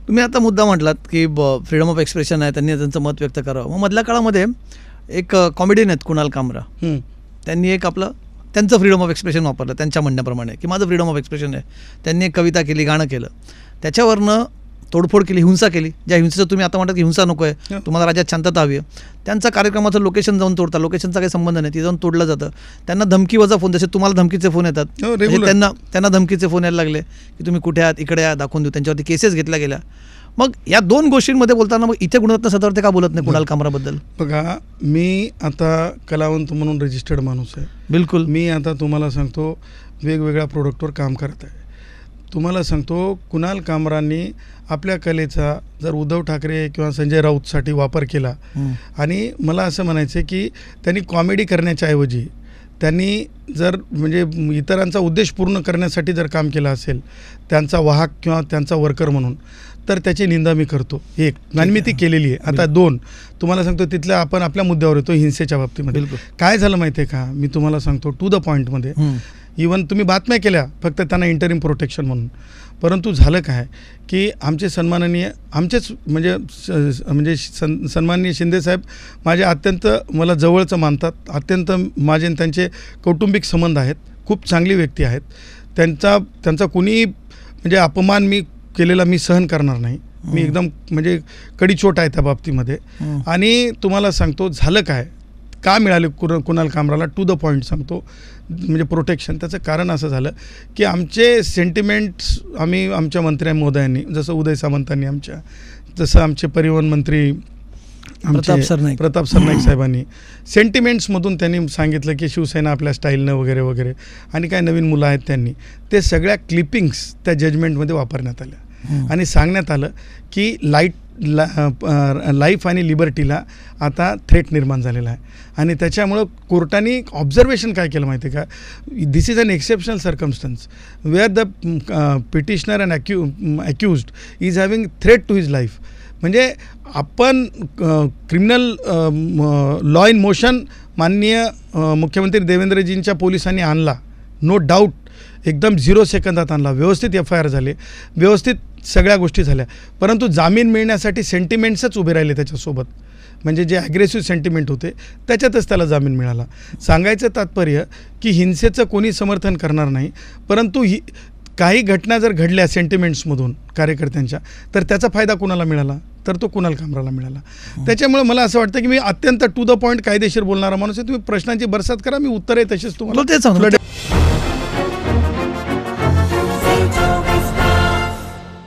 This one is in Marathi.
तुम्ही आता मुद्दा म्हटलात की फ्रीडम ऑफ एक्सप्रेशन आहे, त्यांनी त्यांचं मत व्यक्त करावं. मग मधल्या काळामध्ये एक कॉमेडियन आहेत कुणाल कामरा, त्यांनी एक आपलं त्यांचं फ्रीडम ऑफ एक्सप्रेशन वापरलं त्यांच्या म्हणण्याप्रमाणे की माझं फ्रीडम ऑफ एक्सप्रेशन आहे. त्यांनी एक कविता केली, गाणं केलं, त्याच्यावरनं तोडफोड केली, हिंसा केली. ज्या हिंसेचं तुम्ही आता म्हणतात की हिंसा नको आहे, तुम्हाला राज्यात शांतता हवी आहे, त्यांचा कार्यक्रमाचं लोकेशन जाऊन तोडता, लोकेशनचा काही संबंध नाही, ती जाऊन तोडलं जातं. त्यांना धमकीवजा फोन, जसे तुम्हाला धमकीचे फोन येतात, त्यांना धमकीचे फोन यायला लागले की तुम्ही कुठे आहात, इकडे या, दाखवून देऊ. त्यांच्यावरती केसेस घेतल्या गेल्या. मग या दोन गोष्टींमध्ये बोलताना मग इथे गुणरत्न सदावर्ते का बोलत नाही कुणाल कामराबद्दल? बघा, मी आता कलावंत म्हणून रजिस्टर्ड माणूस आहे. बिलकुल. मी आता तुम्हाला सांगतो वेगवेगळ्या प्रोडक्टवर काम करत आहे. तुम्हाला सांगतो कुणाल कामरांनी आपल्या कलेचा जर उद्धव ठाकरे किंवा संजय राऊतसाठी वापर केला, आणि मला असं म्हणायचं आहे की त्यांनी कॉमेडी करण्याच्या ऐवजी त्यांनी जर म्हणजे इतरांचा उद्देश पूर्ण करण्यासाठी जर काम केलं असेल, त्यांचा वाहक किंवा त्यांचा वर्कर म्हणून, तर त्याची निंदा मी करतो. एक, आणि मी ती केलेली आहे. आता दोन, तुम्हाला सांगतो तिथल्या आपण आपल्या मुद्द्यावर येतो, हिंसेच्या बाबतीमध्ये. काय झालं माहिती आहे का, मी तुम्हाला सांगतो टू द पॉईंटमध्ये. इवन तुम्ही बातम्या केल्या फक्त त्यांना इंटरिम प्रोटेक्शन म्हणून, परंतु झालं काय की आमचे सन्माननीय, आमचेच म्हणजे सन्माननीय शिंदेसाहेब माझे अत्यंत मला जवळचं मानतात, अत्यंत माझे त्यांचे कौटुंबिक संबंध आहेत, खूप चांगली व्यक्ती आहेत. त्यांचा कोणी म्हणजे अपमान मी केलेला मी सहन करणार नाही. मी एकदम म्हणजे कडीचोट आहे त्या बाबतीमध्ये. आणि तुम्हाला सांगतो झालं काय, का मिळाले कुणाल कामराला, टू द पॉईंट सांगतो, म्हणजे प्रोटेक्शन. त्याचं कारण असं झालं की आमचे सेंटिमेंट्स आम्ही आमच्या मंत्री महोदयांनी, जसं उदय सामंतांनी आमच्या, जसं आमचे परिवहन मंत्री प्रताप सरनाईक साहेबांनी सेंटिमेंट्समधून त्यांनी सांगितलं की शिवसेना आपल्या स्टाईलनं वगैरे वगैरे, आणि काय नवीन मुलं आहेत त्यांनी, ते सगळ्या क्लिपिंग्स त्या जजमेंटमध्ये वापरण्यात आल्या. आणि सांगण्यात आलं की लाईफ आणि लिबर्टीला आता थ्रेट निर्माण झालेला आहे. आणि त्याच्यामुळं कोर्टाने ऑब्झर्वेशन काय केलं माहिती आहे का, this is an exceptional circumstance where the petitioner and accused is having threat to his life. म्हणजे आपण क्रिमिनल लॉ इन मोशन माननीय मुख्यमंत्री देवेंद्रजींच्या पोलिसांनी आणला, नो डाऊट, एकदम 0 सेकंदात आणला, व्यवस्थित FIR झाले, व्यवस्थित सगळ्या गोष्टी झाल्या. परंतु जामीन मिळण्यासाठी सेंटिमेंट्सच उभे राहिले त्याच्यासोबत, म्हणजे जे ॲग्रेसिव्ह सेंटिमेंट होते त्याच्यातच त्याला जामीन मिळाला. सांगायचं तात्पर्य की हिंसेचं कोणी समर्थन करणार नाही, परंतु काही घटना जर घडल्या सेंटिमेंट्समधून कार्यकर्त्यांच्या, तर त्याचा फायदा कुणाला मिळाला, तर तो कुणाल कामराला मिळाला. त्याच्यामुळे मला असं वाटतं की मी अत्यंत टू द पॉईंट कायदेशीर बोलणारा माणूस आहे. तुम्ही प्रश्नांची बरसात करा, मी उत्तर आहे तसेच तुम्हाला.